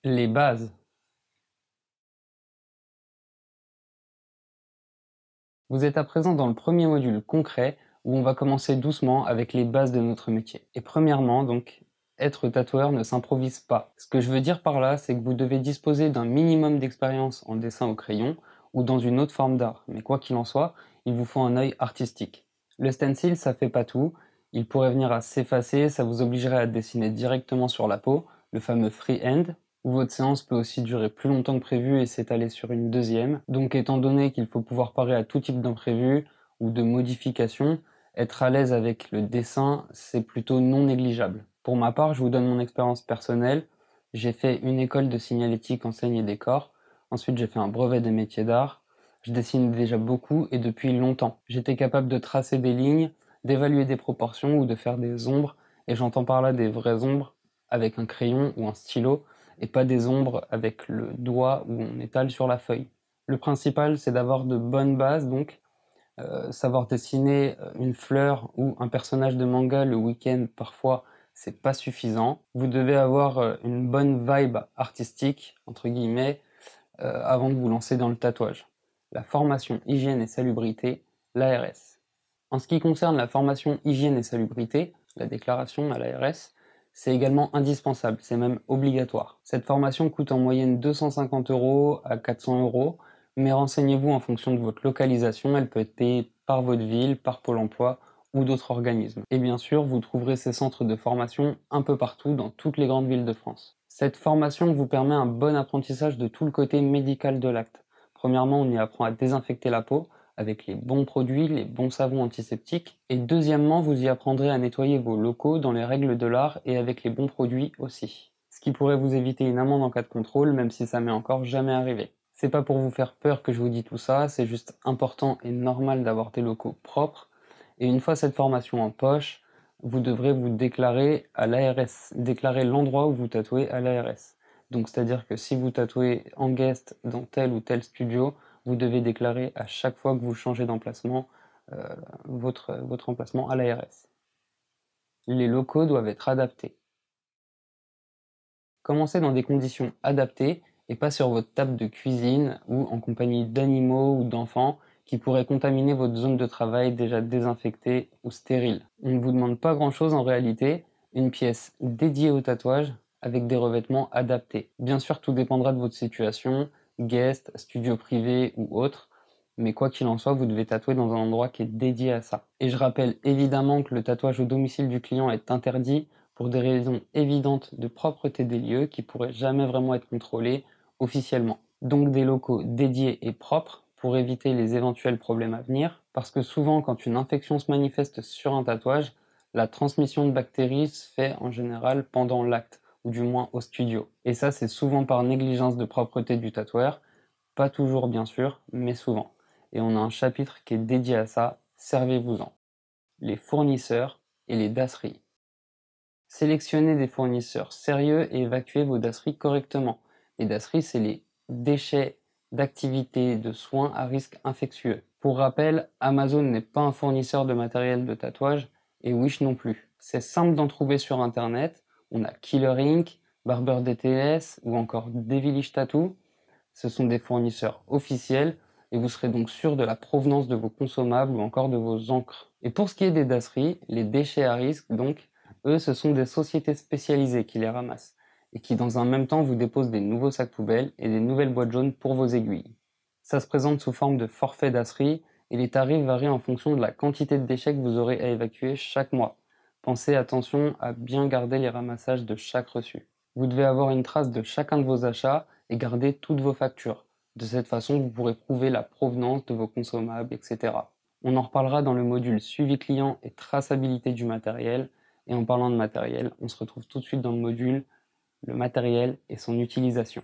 Les bases. Vous êtes à présent dans le premier module concret où on va commencer doucement avec les bases de notre métier. Et premièrement, donc, être tatoueur ne s'improvise pas. Ce que je veux dire par là, c'est que vous devez disposer d'un minimum d'expérience en dessin au crayon ou dans une autre forme d'art. Mais quoi qu'il en soit, il vous faut un œil artistique. Le stencil, ça fait pas tout. Il pourrait venir à s'effacer, ça vous obligerait à dessiner directement sur la peau, le fameux freehand, où votre séance peut aussi durer plus longtemps que prévu et s'étaler sur une deuxième. Donc étant donné qu'il faut pouvoir parer à tout type d'imprévu ou de modification, être à l'aise avec le dessin, c'est plutôt non négligeable. Pour ma part, je vous donne mon expérience personnelle. J'ai fait une école de signalétique enseigne et décor. Ensuite, j'ai fait un brevet des métiers d'art. Je dessine déjà beaucoup et depuis longtemps. J'étais capable de tracer des lignes, d'évaluer des proportions ou de faire des ombres. Et j'entends par là des vraies ombres avec un crayon ou un stylo et pas des ombres avec le doigt où on étale sur la feuille. Le principal, c'est d'avoir de bonnes bases, donc savoir dessiner une fleur ou un personnage de manga le week-end, parfois, c'est pas suffisant. Vous devez avoir une bonne vibe artistique, entre guillemets, avant de vous lancer dans le tatouage. La formation hygiène et salubrité, l'ARS. En ce qui concerne la formation hygiène et salubrité, la déclaration à l'ARS, c'est également indispensable, c'est même obligatoire. Cette formation coûte en moyenne 250 € à 400 €, mais renseignez-vous en fonction de votre localisation, elle peut être payée par votre ville, par Pôle emploi ou d'autres organismes. Et bien sûr, vous trouverez ces centres de formation un peu partout dans toutes les grandes villes de France. Cette formation vous permet un bon apprentissage de tout le côté médical de l'acte. Premièrement, on y apprend à désinfecter la peau, avec les bons produits, les bons savons antiseptiques. Et deuxièmement, vous y apprendrez à nettoyer vos locaux dans les règles de l'art et avec les bons produits aussi. Ce qui pourrait vous éviter une amende en cas de contrôle, même si ça m'est encore jamais arrivé. C'est pas pour vous faire peur que je vous dis tout ça, c'est juste important et normal d'avoir des locaux propres. Et une fois cette formation en poche, vous devrez vous déclarer à l'ARS, déclarer l'endroit où vous tatouez à l'ARS. Donc c'est-à-dire que si vous tatouez en guest dans tel ou tel studio, vous devez déclarer à chaque fois que vous changez d'emplacement euh, votre emplacement à l'ARS. Les locaux doivent être adaptés. Commencez dans des conditions adaptées et pas sur votre table de cuisine ou en compagnie d'animaux ou d'enfants qui pourraient contaminer votre zone de travail déjà désinfectée ou stérile. On ne vous demande pas grand-chose en réalité, une pièce dédiée au tatouage avec des revêtements adaptés. Bien sûr, tout dépendra de votre situation, guest, studio privé ou autre, mais quoi qu'il en soit, vous devez tatouer dans un endroit qui est dédié à ça. Et je rappelle évidemment que le tatouage au domicile du client est interdit pour des raisons évidentes de propreté des lieux qui pourraient jamais vraiment être contrôlés officiellement. Donc des locaux dédiés et propres pour éviter les éventuels problèmes à venir, parce que souvent quand une infection se manifeste sur un tatouage, la transmission de bactéries se fait en général pendant l'acte, ou du moins au studio. Et ça c'est souvent par négligence de propreté du tatoueur, pas toujours bien sûr, mais souvent. Et on a un chapitre qui est dédié à ça, servez-vous-en. Les fournisseurs et les dasseries. Sélectionnez des fournisseurs sérieux et évacuez vos dasseries correctement. Les dasseries, c'est les déchets d'activités de soins à risque infectieux. Pour rappel, Amazon n'est pas un fournisseur de matériel de tatouage et Wish non plus. C'est simple d'en trouver sur internet. On a Killer Inc, Barber DTS ou encore Devilish Tattoo. Ce sont des fournisseurs officiels et vous serez donc sûr de la provenance de vos consommables ou encore de vos encres. Et pour ce qui est des dasseries, les déchets à risque, donc, eux, ce sont des sociétés spécialisées qui les ramassent et qui, dans un même temps, vous déposent des nouveaux sacs poubelles et des nouvelles boîtes jaunes pour vos aiguilles. Ça se présente sous forme de forfait dasserie et les tarifs varient en fonction de la quantité de déchets que vous aurez à évacuer chaque mois. Pensez attention à bien garder les ramassages de chaque reçu. Vous devez avoir une trace de chacun de vos achats et garder toutes vos factures. De cette façon, vous pourrez prouver la provenance de vos consommables, etc. On en reparlera dans le module suivi client et traçabilité du matériel. Et en parlant de matériel, on se retrouve tout de suite dans le module le matériel et son utilisation.